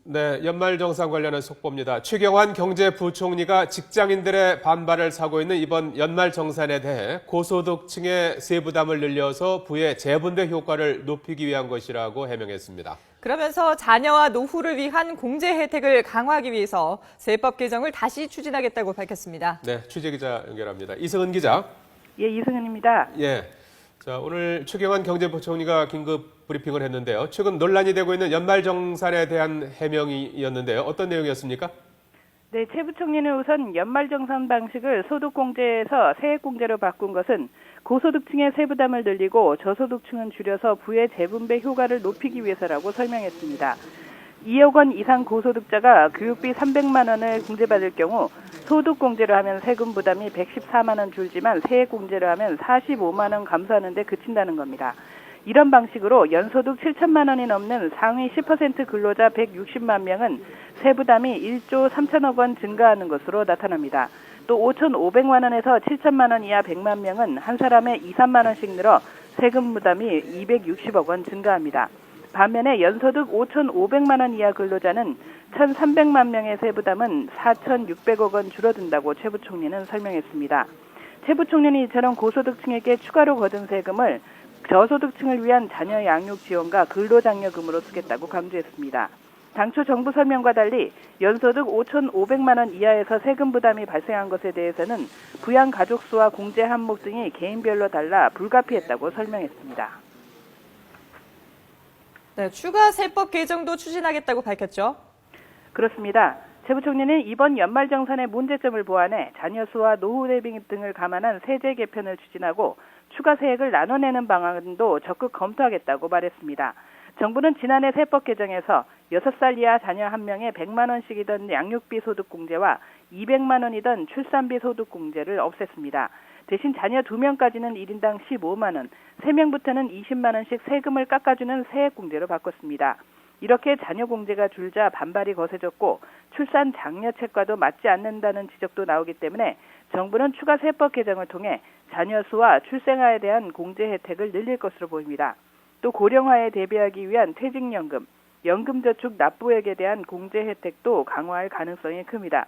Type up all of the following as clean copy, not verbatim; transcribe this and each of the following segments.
네, 연말정산 관련한 속보입니다. 최경환 경제부총리가 직장인들의 반발을 사고 있는 이번 연말정산에 대해 고소득층의 세부담을 늘려서 부의 재분배 효과를 높이기 위한 것이라고 해명했습니다. 그러면서 자녀와 노후를 위한 공제 혜택을 강화하기 위해서 세법 개정을 다시 추진하겠다고 밝혔습니다. 네, 취재기자 연결합니다. 이승은 기자. 예, 이승은입니다. 예. 자, 오늘 최경환 경제부총리가 긴급 브리핑을 했는데요. 최근 논란이 되고 있는 연말정산에 대한 해명이었는데요. 어떤 내용이었습니까? 네, 최 부총리는 우선 연말정산 방식을 소득공제에서 세액공제로 바꾼 것은 고소득층의 세부담을 늘리고 저소득층은 줄여서 부의 재분배 효과를 높이기 위해서라고 설명했습니다. 2억 원 이상 고소득자가 교육비 300만 원을 공제받을 경우 소득공제로 하면 세금 부담이 114만 원 줄지만 세액공제로 하면 45만 원 감소하는 데 그친다는 겁니다. 이런 방식으로 연소득 7천만 원이 넘는 상위 10% 근로자 160만 명은 세부담이 1조 3천억 원 증가하는 것으로 나타납니다. 또 5,500만 원에서 7천만 원 이하 100만 명은 한 사람에 2, 3만 원씩 늘어 세금 부담이 260억 원 증가합니다. 반면에 연소득 5,500만 원 이하 근로자는 1,300만 명의 세부담은 4,600억 원 줄어든다고 최 부총리는 설명했습니다. 최 부총리는 이처럼 고소득층에게 추가로 거둔 세금을 저소득층을 위한 자녀 양육 지원과 근로장려금으로 쓰겠다고 강조했습니다. 당초 정부 설명과 달리 연소득 5,500만 원 이하에서 세금 부담이 발생한 것에 대해서는 부양 가족 수와 공제 항목 등이 개인별로 달라 불가피했다고 설명했습니다. 네, 추가 세법 개정도 추진하겠다고 밝혔죠. 그렇습니다. 최 부총리는 이번 연말정산의 문제점을 보완해 자녀 수와 노후 대비 등을 감안한 세제 개편을 추진하고 추가 세액을 나눠내는 방안도 적극 검토하겠다고 말했습니다. 정부는 지난해 세법 개정에서 6살 이하 자녀 1명에 100만 원씩이던 양육비 소득공제와 200만 원이던 출산비 소득공제를 없앴습니다. 대신 자녀 2명까지는 1인당 15만 원, 3명부터는 20만 원씩 세금을 깎아주는 세액공제로 바꿨습니다. 이렇게 자녀 공제가 줄자 반발이 거세졌고 출산 장려책과도 맞지 않는다는 지적도 나오기 때문에 정부는 추가 세법 개정을 통해 자녀 수와 출생아에 대한 공제 혜택을 늘릴 것으로 보입니다. 또 고령화에 대비하기 위한 퇴직연금, 연금저축 납부액에 대한 공제 혜택도 강화할 가능성이 큽니다.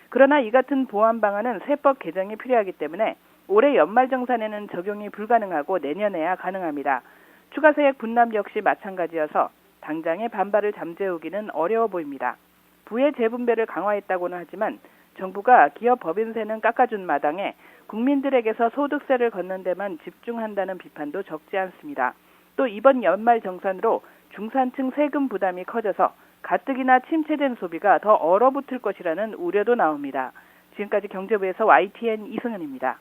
그러나 이 같은 보완 방안은 세법 개정이 필요하기 때문에 올해 연말정산에는 적용이 불가능하고 내년에야 가능합니다. 추가 세액 분납 역시 마찬가지여서 당장의 반발을 잠재우기는 어려워 보입니다. 부의 재분배를 강화했다고는 하지만 정부가 기업 법인세는 깎아준 마당에 국민들에게서 소득세를 걷는 데만 집중한다는 비판도 적지 않습니다. 또 이번 연말정산으로 중산층 세금 부담이 커져서 가뜩이나 침체된 소비가 더 얼어붙을 것이라는 우려도 나옵니다. 지금까지 경제부에서 YTN 이승은입니다.